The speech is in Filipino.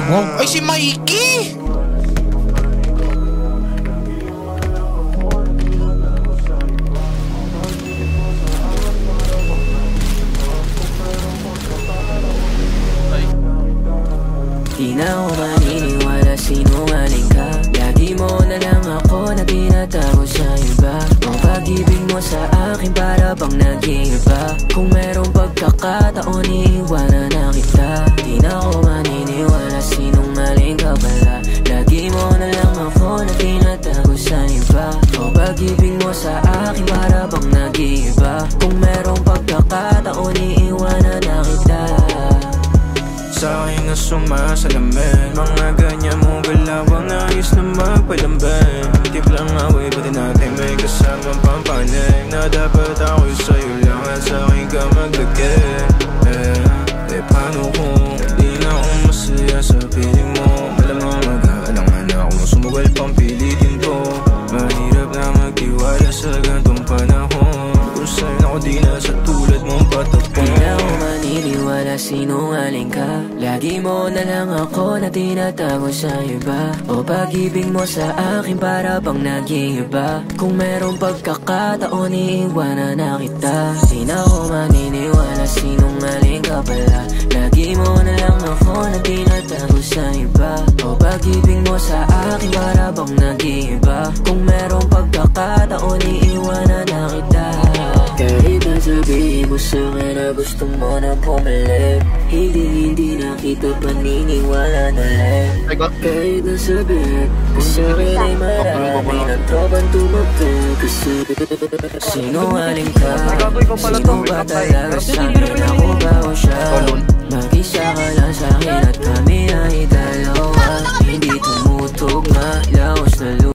Wow. Ay, si Mikey! Di na ako maniniwala, sinungaling ka. Lagi mo na lang ako na tinatago sa iba. Ang pag-ibig mo sa akin para bang nag-iiba. Kung merong pagkakataon, iiwanan na kita. Di na ako maniniwala, sinungaling ka pala. Lagi mo na lang ako na tinatago sa iba. Ang pag-ibig mo sa akin para bang nag-iiba. Kung merong pagkakataon, iiwanan na kita. Sa'kin na sumasalamin, mga ganyan mong galawang nais na magpalambing. Tiplang away, pati natin may kasamang pampanig. Na dapat ako'y sa'yo lang at sa'kin ka maglagay. Paano kung di na ako masaya sa piling mo? Malamang mag-aalangan akong sumugal pang pilitin ko. Mahirap na magtiwala sa gantong panahon. Kung sa'yo ako di na sa tulad mong patapon. Di na ako maniniwala, sinungaling ka. Lagi mo na lang ako na tinatago sa iba. O pag-ibig mo sa akin para bang nag-iiba. Kung merong pagkakataon, iiwanan na kita. Di na ako maniniwala, sinungaling ka pala. Lagi mo na lang ako na tinatago sa iba. O pag-ibig mo sa akin para bang nag-iiba. Kung merong pagkakataon, iiwanan na kita. Kahit na sabihin mo sa'kin na gusto mo na bumalik, hindi na kita paniniwala na lang. Kahit na sabihin mo sa'kin ay marami ng tropang tumagkag. Kasi sinungaling ka. Sino ba talaga sa'kin? Ako ba o siya? Mag-isa ka lang sa'kin at